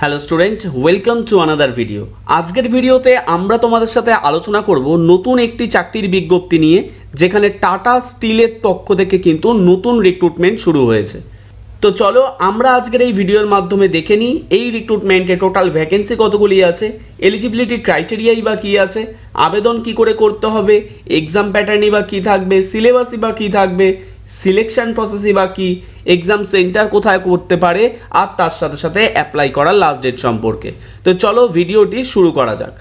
Hello student, welcome to another video. আজকের ভিডিওতে আমরা তোমাদের সাথে আলোচনা করব নতুন একটি চাকরির বিজ্ঞপ্তি নিয়ে, যেখানে টাটা স্টিলের পক্ষ থেকে কিন্তু নতুন রিক্রুটমেন্ট শুরু হয়েছে। তো চলো আমরা আজকের এই ভিডিওর মাধ্যমে দেখে নিই এই রিক্রুটমেন্টে টোটাল ভ্যাকেন্সি কতগুলি আছে, এলিজিবিলিটি ক্রাইটেরিয়াই বা কী আছে, আবেদন কি করে করতে হবে, এক্সাম প্যাটার্নই বা কী থাকবে, সিলেবাসই বা কী থাকবে, সিলেকশন প্রসেসই বা কী, এক্সাম সেন্টার কোথায় করতে পারে, আর তার সাথে সাথে অ্যাপ্লাই করার লাস্ট ডেট সম্পর্কে। তো চলো ভিডিওটি শুরু করা যাক।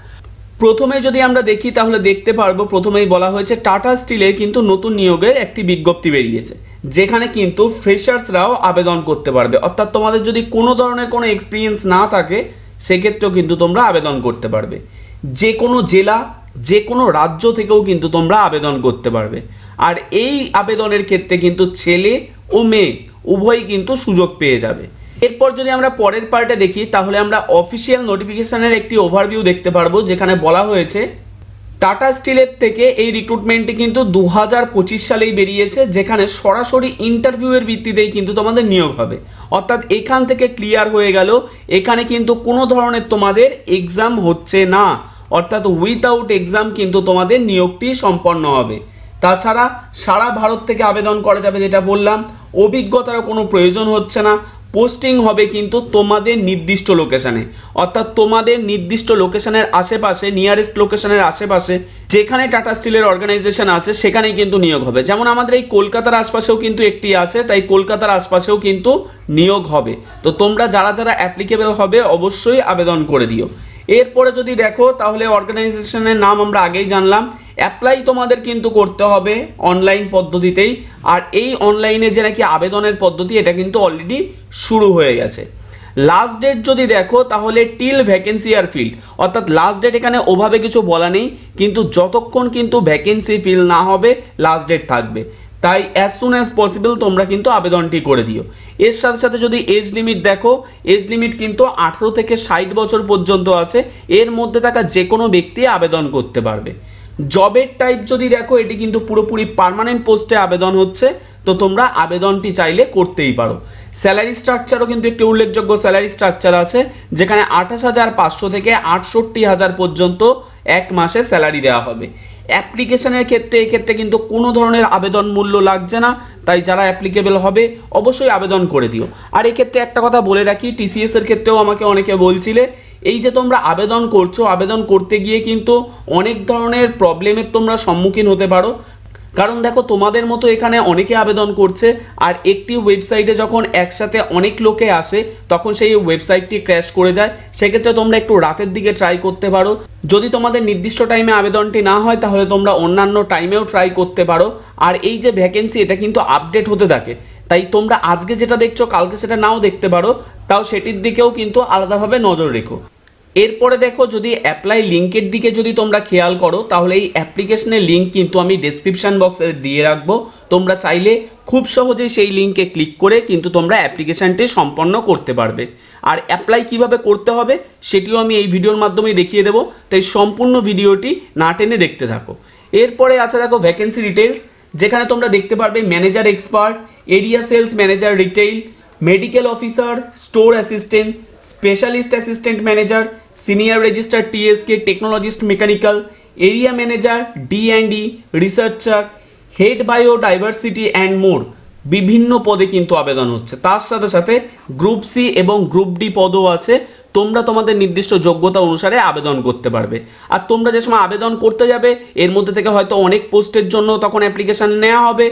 প্রথমে যদি আমরা দেখি তাহলে দেখতে পারবো প্রথমেই বলা হয়েছে টাটা স্টিলের কিন্তু নতুন নিয়োগের একটি বিজ্ঞপ্তি বেরিয়েছে, যেখানে কিন্তু ফ্রেশার্সরাও আবেদন করতে পারবে। অর্থাৎ তোমাদের যদি কোনো ধরনের কোনো এক্সপিরিয়েন্স না থাকে সেক্ষেত্রেও কিন্তু তোমরা আবেদন করতে পারবে। যে কোনো জেলা, যে কোনো রাজ্য থেকেও কিন্তু তোমরা আবেদন করতে পারবে। আর এই আবেদনের ক্ষেত্রে কিন্তু ছেলে ও মেয়ে উভয়ই কিন্তু সুযোগ পেয়ে যাবে। এরপর যদি আমরা পরের পার্টে দেখি তাহলে আমরা অফিসিয়াল নোটিফিকেশনের একটি ওভারভিউ দেখতে পারবো, যেখানে বলা হয়েছে টাটা স্টিলের থেকে এই রিক্রুটমেন্টটি কিন্তু 2025 সালেই বেরিয়েছে, যেখানে সরাসরি ইন্টারভিউয়ের ভিত্তিতেই কিন্তু তোমাদের নিয়োগ হবে। অর্থাৎ এখান থেকে ক্লিয়ার হয়ে গেল এখানে কিন্তু কোনো ধরনের তোমাদের এক্সাম হচ্ছে না, অর্থাৎ উইথাউট এক্সাম কিন্তু তোমাদের নিয়োগটি সম্পন্ন হবে। তাছাড়া সারা ভারত থেকে আবেদন করা যাবে, যেটা বললাম, অভিজ্ঞতারও কোনো প্রয়োজন হচ্ছে না। পোস্টিং হবে কিন্তু তোমাদের নির্দিষ্ট লোকেশানে, অর্থাৎ তোমাদের নির্দিষ্ট লোকেশানের আশেপাশে, নিয়ারেস্ট লোকেশানের আশেপাশে যেখানে টাটা স্টিলের অর্গানাইজেশন আছে সেখানেই কিন্তু নিয়োগ হবে। যেমন আমাদের এই কলকাতার আশপাশেও কিন্তু একটি আছে, তাই কলকাতার আশপাশেও কিন্তু নিয়োগ হবে। তো তোমরা যারা যারা অ্যাপ্লিকেবল হবে অবশ্যই আবেদন করে দিও। এরপরে যদি দেখো তাহলে অর্গানাইজেশনের নাম আমরা আগেই জানলাম। অ্যাপ্লাই তোমাদের কিন্তু করতে হবে অনলাইন পদ্ধতিতেই। আর এই অনলাইনে যে নাকি আবেদনের পদ্ধতি, এটা কিন্তু অলরেডি শুরু হয়ে গেছে। লাস্ট ডেট যদি দেখো তাহলে টিল ভ্যাকেন্সি আর ফিল্ড, অর্থাৎ লাস্ট ডেট এখানে ওভাবে কিছু বলা নেই, কিন্তু যতক্ষণ কিন্তু ভ্যাকেন্সি ফিল না হবে লাস্ট ডেট থাকবে। তাই অ্যাজ সুন অ্যাজ পসিবল তোমরা কিন্তু আবেদনটি করে দিও। এর সাথে সাথে যদি এজ লিমিট দেখো, এজ লিমিট কিন্তু 18 থেকে 60 বছর পর্যন্ত আছে। এর মধ্যে থাকা যে কোনো ব্যক্তি আবেদন করতে পারবে। জবের টাইপ যদি দেখো, এটি কিন্তু পুরোপুরি পার্মানেন্ট পোস্টে আবেদন হচ্ছে, তো তোমরা আবেদনটি চাইলে করতেই পারো। স্যালারি স্ট্রাকচারও কিন্তু একটি উল্লেখযোগ্য স্যালারি স্ট্রাকচার আছে, যেখানে 28,500 থেকে 68,000 পর্যন্ত এক মাসে স্যালারি দেওয়া হবে। অ্যাপ্লিকেশনের ক্ষেত্রে এক্ষেত্রে কিন্তু কোনো ধরনের আবেদন মূল্য লাগছে না, তাই যারা অ্যাপ্লিকেবল হবে অবশ্যই আবেদন করে দিও। আর এক্ষেত্রে একটা কথা বলে রাখি, টিসিএস এর ক্ষেত্রেও আমাকে অনেকে বলছিলে, এই যে তোমরা আবেদন করছো, আবেদন করতে গিয়ে কিন্তু অনেক ধরনের প্রবলেমের তোমরা সম্মুখীন হতে পারো। কারণ দেখো, তোমাদের মতো এখানে অনেকে আবেদন করছে, আর একটি ওয়েবসাইটে যখন একসাথে অনেক লোকে আসে তখন সেই ওয়েবসাইটটি ক্র্যাশ করে যায়। সেক্ষেত্রে তোমরা একটু রাতের দিকে ট্রাই করতে পারো। যদি তোমাদের নির্দিষ্ট টাইমে আবেদনটি না হয় তাহলে তোমরা অন্যান্য টাইমেও ট্রাই করতে পারো। আর এই যে ভ্যাকেন্সি, এটা কিন্তু আপডেট হতে থাকে, তাই তোমরা আজকে যেটা দেখছো কালকে সেটা নাও দেখতে পারো, তাও সেটির দিকেও কিন্তু আলাদাভাবে নজর রেখো। এরপরে দেখো, যদি অ্যাপ্লাই লিঙ্কের দিকে যদি তোমরা খেয়াল করো তাহলে এই অ্যাপ্লিকেশনের লিঙ্ক কিন্তু আমি ডেসক্রিপশন বক্সে দিয়ে রাখবো। তোমরা চাইলে খুব সহজেই সেই লিঙ্কে ক্লিক করে কিন্তু তোমরা অ্যাপ্লিকেশনটি সম্পন্ন করতে পারবে। আর অ্যাপ্লাই কিভাবে করতে হবে সেটিও আমি এই ভিডিওর মাধ্যমে দেখিয়ে দেবো, তাই সম্পূর্ণ ভিডিওটি না টেনে দেখতে থাকো। এরপরে আছে দেখো ভ্যাকেন্সি ডিটেলস, যেখানে তোমরা দেখতে পারবে manager expert, area sales manager retail, medical officer, store assistant, specialist assistant manager, senior registrar TSK, technologist mechanical, area manager, ডি&ই, researcher, head biodiversity and more বিভিন্ন পদে কিন্তু আবেদন হচ্ছে। তার সাথে সাথে গ্রুপ সি এবং গ্রুপ ডি পদও আছে। তোমরা তোমাদের নির্দিষ্ট যোগ্যতা অনুসারে আবেদন করতে পারবে। আর তোমরা যে সময় আবেদন করতে যাবে এর মধ্যে থেকে হয়তো অনেক পোস্টের জন্য তখন অ্যাপ্লিকেশান নেওয়া হবে,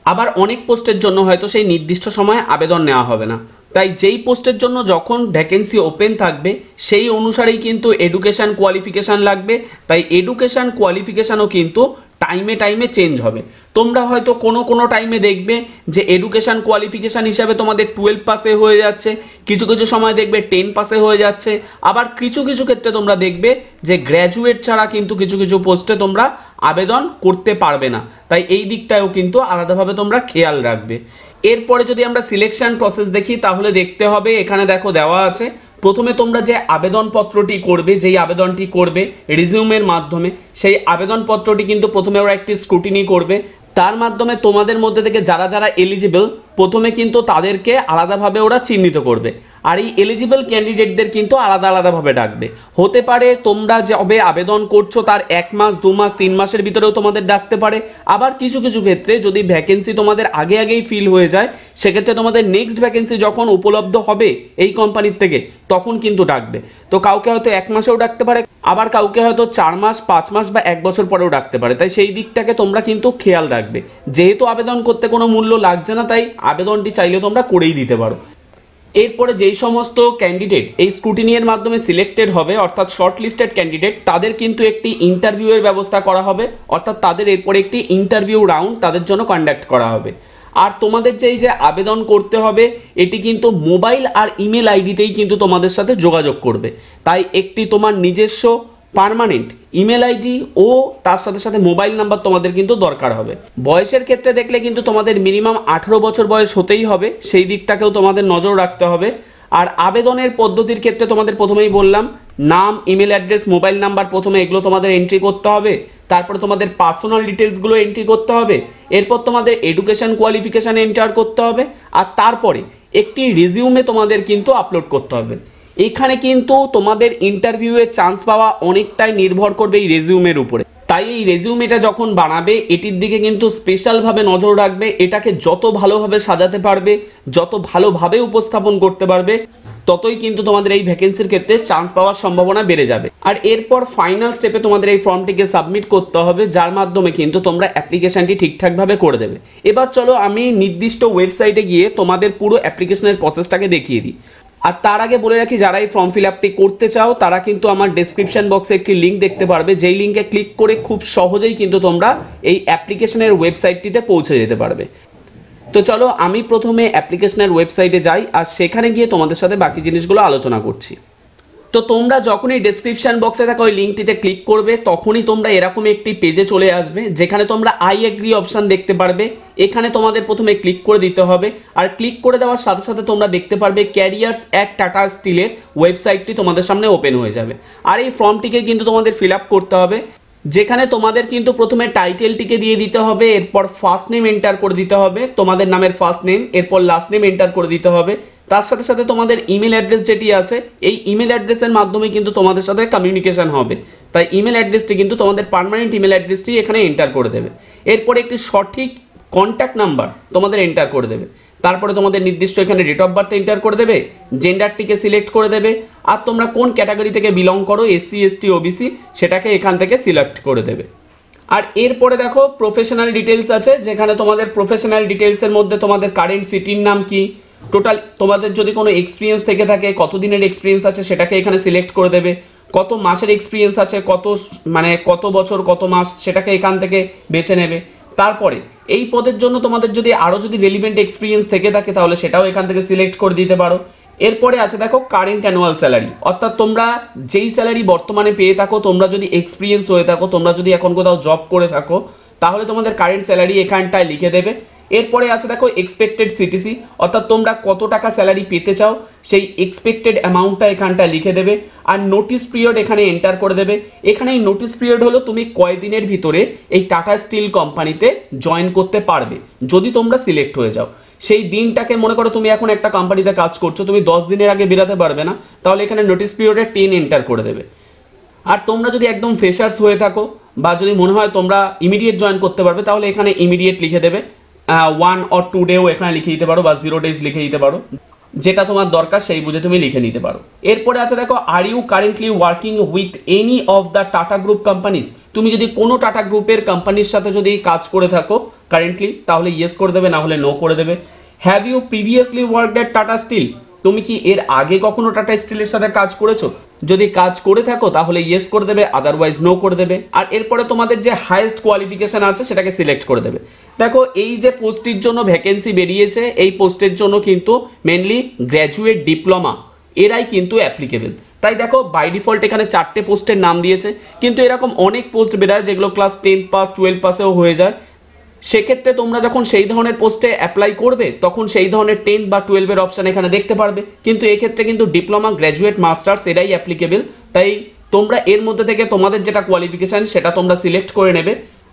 আবার অনেক পোস্টের জন্য হয়তো সেই নির্দিষ্ট সময়ে আবেদন নেওয়া হবে না। তাই যেই পোস্টের জন্য যখন ভ্যাকেন্সি ওপেন থাকবে সেই অনুসারেই কিন্তু এডুকেশান কোয়ালিফিকেশান লাগবে। তাই এডুকেশান কোয়ালিফিকেশানও কিন্তু টাইমে টাইমে চেঞ্জ হবে। তোমরা হয়তো কোনো টাইমে দেখবে যে এডুকেশান কোয়ালিফিকেশান হিসাবে তোমাদের 12 পাসে হয়ে যাচ্ছে, কিছু কিছু সময় দেখবে 10 পাসে হয়ে যাচ্ছে, আবার কিছু কিছু ক্ষেত্রে তোমরা দেখবে যে গ্র্যাজুয়েট ছাড়া কিন্তু কিছু কিছু পোস্টে তোমরা আবেদন করতে পারবে না। তাই এই দিকটাও কিন্তু আলাদাভাবে তোমরা খেয়াল রাখবে। এরপরে যদি আমরা সিলেকশন প্রসেস দেখি তাহলে দেখতে হবে, এখানে দেখো দেওয়া আছে, প্রথমে তোমরা যে আবেদনপত্রটি করবে, যেই আবেদনটি করবে রিজিউমের মাধ্যমে, সেই আবেদনপত্রটি কিন্তু প্রথমে ওরা একটি স্ক্রুটিনি করবে। তার মাধ্যমে তোমাদের মধ্যে থেকে যারা যারা এলিজিবল প্রথমে কিন্তু তাদেরকে আলাদাভাবে ওরা চিহ্নিত করবে। আর এই এলিজিবল ক্যান্ডিডেটদের কিন্তু আলাদা আলাদাভাবে ডাকবে। হতে পারে তোমরা যবে আবেদন করছো তার 1 মাস 2 মাস 3 মাসের ভিতরেও তোমাদের ডাকতে পারে। আবার কিছু কিছু ক্ষেত্রে যদি ভ্যাকেন্সি তোমাদের আগেই ফিল হয়ে যায়, সেক্ষেত্রে তোমাদের নেক্সট ভ্যাকেন্সি যখন উপলব্ধ হবে এই কোম্পানির থেকে তখন কিন্তু ডাকবে। তো কাউকে হয়তো 1 মাসেও ডাকতে পারে, আবার কাউকে হয়তো 4 মাস 5 মাস বা 1 বছর পরেও ডাকতে পারে। তাই সেই দিকটাকে তোমরা কিন্তু খেয়াল রাখবে। যেহেতু আবেদন করতে কোনো মূল্য লাগছে না, তাই আবেদনটি চাইলে তোমরা করেই দিতে পারো। এরপরে যেই সমস্ত ক্যান্ডিডেট এই স্ক্রুটিনির মাধ্যমে সিলেক্টেড হবে, অর্থাৎ শর্ট লিস্টেড ক্যান্ডিডেট, তাদের কিন্তু একটি ইন্টারভিউয়ের ব্যবস্থা করা হবে, অর্থাৎ তাদের এরপরে একটি ইন্টারভিউ রাউন্ড তাদের জন্য কন্ডাক্ট করা হবে। আর তোমাদের যে আবেদন করতে হবে এটি কিন্তু মোবাইল আর ইমেল আইডিতেই কিন্তু তোমাদের সাথে যোগাযোগ করবে। তাই একটি তোমার নিজস্ব পার্মানেন্ট ইমেল আইডি ও তার সাথে সাথে মোবাইল নাম্বার তোমাদের কিন্তু দরকার হবে। বয়সের ক্ষেত্রে দেখলে কিন্তু তোমাদের মিনিমাম 18 বছর বয়স হতেই হবে, সেই দিকটাকেও তোমাদের নজর রাখতে হবে। আর আবেদনের পদ্ধতির ক্ষেত্রে তোমাদের প্রথমেই বললাম, নাম, ইমেল অ্যাড্রেস, মোবাইল নাম্বার, প্রথমে এগুলো তোমাদের এন্ট্রি করতে হবে। তারপরে তোমাদের পার্সোনাল ডিটেলসগুলো এন্ট্রি করতে হবে। এরপর তোমাদের এডুকেশন কোয়ালিফিকেশান এন্টার করতে হবে। আর তারপরে একটি রিজিউমে তোমাদের কিন্তু আপলোড করতে হবে। এখানে কিন্তু তোমাদের ইন্টারভিউয়ে চান্স পাওয়া অনেকটাই নির্ভর করবে এই রেজিউমের উপরে। তাই এই রেজিউমেটা যখন বানাবে এটির দিকে কিন্তু স্পেশালভাবে নজর রাখবে। এটাকে যত ভালোভাবে সাজাতে পারবে, যত ভালোভাবে উপস্থাপন করতে পারবে, ততই কিন্তু তোমাদের এই ভ্যাকেন্সির ক্ষেত্রে চান্স পাওয়ার সম্ভাবনা বেড়ে যাবে। আর এরপর ফাইনাল স্টেপে তোমাদের এই ফর্মটিকে সাবমিট করতে হবে, যার মাধ্যমে কিন্তু তোমরা অ্যাপ্লিকেশনটি ঠিকঠাকভাবে করে দেবে। এবার চলো আমি নির্দিষ্ট ওয়েবসাইটে গিয়ে তোমাদের পুরো অ্যাপ্লিকেশনের প্রসেসটাকে দেখিয়ে দিই। আর তার আগে বলে রাখি, যারা এই ফর্ম ফিল আপটি করতে চাও তারা কিন্তু আমার ডেসক্রিপশন বক্সে একটি লিঙ্ক দেখতে পারবে, যেই লিঙ্কে ক্লিক করে খুব সহজেই কিন্তু তোমরা এই অ্যাপ্লিকেশনের ওয়েবসাইটটিতে পৌঁছে যেতে পারবে। তো চলো আমি প্রথমে অ্যাপ্লিকেশনের ওয়েবসাইটে যাই আর সেখানে গিয়ে তোমাদের সাথে বাকি জিনিসগুলো আলোচনা করছি। তো তোমরা যখনই ডেসক্রিপশন বক্সে থাকা ওই লিঙ্কটিতে ক্লিক করবে তখনই তোমরা এরকম একটি পেজে চলে আসবে, যেখানে তোমরা আই এগ্রি অপশান দেখতে পারবে। এখানে তোমাদের প্রথমে ক্লিক করে দিতে হবে। আর ক্লিক করে দেওয়ার সাথে সাথে তোমরা দেখতে পারবে ক্যারিয়ার্স অ্যাট টাটা স্টিলের ওয়েবসাইটটি তোমাদের সামনে ওপেন হয়ে যাবে। আর এই ফর্মটিকে কিন্তু তোমাদের ফিল আপ করতে হবে, যেখানে তোমাদের কিন্তু প্রথমে টাইটেলটিকে দিয়ে দিতে হবে, এরপর ফার্স্ট নেম এন্টার করে দিতে হবে, তোমাদের নামের ফার্স্ট নেম, এরপর লাস্ট নেম এন্টার করে দিতে হবে। তার সাথে সাথে তোমাদের ইমেল অ্যাড্রেস যেটি আছে, এই ইমেল অ্যাড্রেসের মাধ্যমে কিন্তু তোমাদের সাথে কমিউনিকেশন হবে। তাই ইমেল অ্যাড্রেসটি কিন্তু তোমাদের পার্মানেন্ট ইমেল অ্যাড্রেসটি এখানে এন্টার করে দেবে। এরপর একটি সঠিক কন্ট্যাক্ট নাম্বার তোমাদের এন্টার করে দেবে। তারপরে তোমাদের নির্দিষ্ট এখানে ডেট অফ বার্থ এন্টার করে দেবে, জেন্ডারটিকে সিলেক্ট করে দেবে, আর তোমরা কোন ক্যাটাগরি থেকে বিলং করো, এসসি এসটি ওবিসি, সেটাকে এখান থেকে সিলেক্ট করে দেবে। আর এরপরে দেখো প্রফেশনাল ডিটেলস আছে, যেখানে তোমাদের প্রফেশনাল ডিটেলসের মধ্যে তোমাদের কারেন্ট সিটির নাম কি, টোটাল তোমাদের যদি কোনো এক্সপিরিয়েন্স থেকে থাকে, কতদিনের এক্সপিরিয়েন্স আছে সেটাকে এখানে সিলেক্ট করে দেবে, কত মাসের এক্সপিরিয়েন্স আছে, কত বছর কত মাস সেটাকে এখান থেকে বেছে নেবে। তারপরে এই পদের জন্য তোমাদের যদি আরও রেলিভেন্ট এক্সপিরিয়েন্স থেকে থাকে তাহলে সেটাও এখান থেকে সিলেক্ট করে দিতে পারো। এরপরে আছে দেখো কারেন্ট অ্যানুয়াল স্যালারি, অর্থাৎ তোমরা যেই স্যালারি বর্তমানে পেয়ে থাকো, তোমরা যদি এক্সপিরিয়েন্স হয়ে থাকো, তোমরা যদি এখন কোথাও জব করে থাকো, তাহলে তোমাদের কারেন্ট স্যালারি এখানটায় লিখে দেবে। এরপরে আছে দেখো এক্সপেক্টেড সিটিসি, অর্থাৎ তোমরা কত টাকা স্যালারি পেতে চাও সেই এক্সপেক্টেড অ্যামাউন্টটা এখানটায় লিখে দেবে। আর নোটিস পিরিয়ড এখানে এন্টার করে দেবে। এখানে এই নোটিস পিরিয়ড হলো তুমি কয়দিনের ভিতরে এই টাটা স্টিল কোম্পানিতে জয়েন করতে পারবে যদি তোমরা সিলেক্ট হয়ে যাও। সেই দিনটাকে মনে করো তুমি এখন একটা কোম্পানিতে কাজ করছো, তুমি 10 দিনের আগে বেরাতে পারবে না, তাহলে এখানে নোটিস পিরিয়ডে 10 এন্টার করে দেবে। আর তোমরা যদি একদম ফ্রেশার্স হয়ে থাকো বা যদি মনে হয় তোমরা ইমিডিয়েট জয়েন করতে পারবে, তাহলে এখানে ইমিডিয়েট লিখে দেবে। 1 or 2 ডেও এখানে লিখে দিতে পারো বা 0 days লিখে দিতে পারো, যেটা তোমার দরকার সেই বুঝে তুমি লিখে নিতে পারো। এরপরে আছে দেখো are you currently working with any of the Tata group companies, তুমি যদি কোনো টাটা গ্রুপের কোম্পানির সাথে যদি কাজ করে থাকো কারেন্টলি, তাহলে ইয়েস করে দেবে, না হলে নো করে দেবে। Have you previously worked at Tata Steel, তুমি কি এর আগে কখনো টাটা স্টিলের সাথে কাজ করেছো? যদি কাজ করে থাকো তাহলে ইয়েস করে দেবে, আদারওয়াইজ নো করে দেবে। আর এরপরে তোমাদের যে হাইয়েস্ট কোয়ালিফিকেশন আছে সেটাকে সিলেক্ট করে দেবে। দেখো এই যে পোস্টটির জন্য ভ্যাকেন্সি বেরিয়েছে, এই পোস্টের জন্য কিন্তু মেনলি গ্র্যাজুয়েট ডিপ্লোমা এরাই কিন্তু অ্যাপ্লিকেবল। তাই দেখো বাই ডিফল্ট এখানে 4টে পোস্টের নাম দিয়েছে, কিন্তু এরকম অনেক পোস্ট বেরোয় যেগুলো ক্লাস 10 পাস 12 পাসেও হয়ে যায়। সেক্ষেত্রে তোমরা যখন সেই ধরনের পোস্টে অ্যাপ্লাই করবে তখন সেই ধরনের 10 বা 12-এর অপশান এখানে দেখতে পারবে, কিন্তু এক্ষেত্রে কিন্তু ডিপ্লোমা, গ্র্যাজুয়েট, মাস্টার্স এরাই অ্যাপ্লিকেবল। তাই তোমরা এর মধ্যে থেকে তোমাদের যেটা কোয়ালিফিকেশান সেটা তোমরা সিলেক্ট করে নেবে।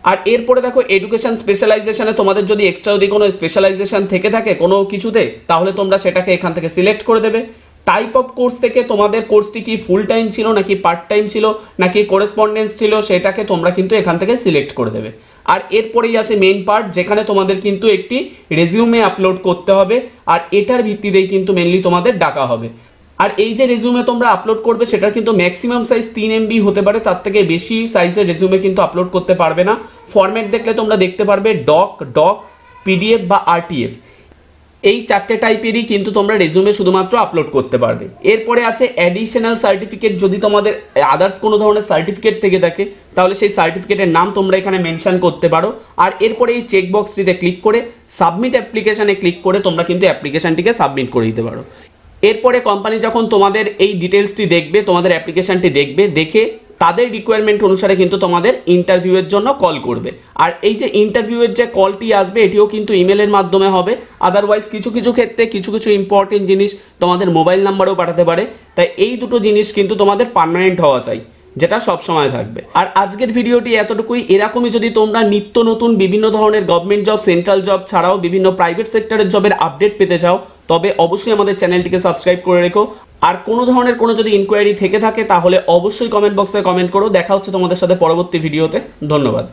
আর এরপরে দেখো এডুকেশন স্পেশালাইজেশনে তোমাদের যদি এক্সট্রা যদি কোনো স্পেশালাইজেশন থেকে থাকে কোনো কিছুতে, তাহলে তোমরা সেটাকে এখান থেকে সিলেক্ট করে দেবে। টাইপ অফ কোর্স থেকে তোমাদের কোর্সটি কি ফুল টাইম ছিল নাকি পার্ট টাইম ছিল নাকি করেসপন্ডেন্স ছিল সেটাকে তোমরা কিন্তু এখান থেকে সিলেক্ট করে দেবে। আর এরপরেই আসে মেইন পার্ট, যেখানে তোমাদের কিন্তু একটি রেজিউমে আপলোড করতে হবে, আর এটার ভিত্তিতেই কিন্তু মেনলি তোমাদের ডাকা হবে। আর এই যে রেজিউমে তোমরা আপলোড করবে সেটা কিন্তু ম্যাক্সিমাম সাইজ 3 MB হতে পারে, তার থেকে বেশি সাইজের রেজিউমে কিন্তু আপলোড করতে পারবে না। ফরম্যাট দেখলে তোমরা দেখতে পারবে ডক্স, PDF বা RTF, এই 4টে টাইপেরই কিন্তু তোমরা রেজিউমে শুধুমাত্র আপলোড করতে পারবে। এরপরে আছে অ্যাডিশনাল সার্টিফিকেট, যদি তোমাদের আদার্স কোনো ধরনের সার্টিফিকেট থেকে থাকে তাহলে সেই সার্টিফিকেটের নাম তোমরা এখানে মেনশন করতে পারো। আর এরপরে এই চেকবক্সটিতে ক্লিক করে সাবমিট অ্যাপ্লিকেশানে ক্লিক করে তোমরা কিন্তু অ্যাপ্লিকেশানটিকে সাবমিট করে দিতে পারো। এরপরে কোম্পানি যখন তোমাদের এই ডিটেলসটি দেখবে, তোমাদের অ্যাপ্লিকেশানটি দেখবে, দেখে তাদের রিকোয়ারমেন্ট অনুসারে কিন্তু তোমাদের ইন্টারভিউয়ের জন্য কল করবে। আর এই যে ইন্টারভিউয়ের যে কলটি আসবে এটিও কিন্তু ইমেলের মাধ্যমে হবে। আদারওয়াইজ কিছু ক্ষেত্রে কিছু ইম্পর্টেন্ট জিনিস তোমাদের মোবাইল নাম্বারেও পাঠাতে পারে। তাই এই দুটো জিনিস কিন্তু তোমাদের পার্মানেন্ট হওয়া চাই, যেটা সব সময় থাকবে। আর আজকের ভিডিওটি এতটুকুই। এরকমই যদি তোমরা নিত্য নতুন বিভিন্ন ধরনের গভর্নমেন্ট জব, সেন্ট্রাল জব ছাড়াও বিভিন্ন প্রাইভেট সেক্টরের জবের আপডেট পেতে চাও তবে অবশ্যই আমাদের চ্যানেলটিকে সাবস্ক্রাইব করে রেখো। আর কোনো ধরনের কোনো যদি ইনকোয়ারি থেকে থাকে তাহলে অবশ্যই কমেন্ট বক্সে কমেন্ট করো। দেখা হচ্ছে তোমাদের সাথে পরবর্তী ভিডিওতে। ধন্যবাদ।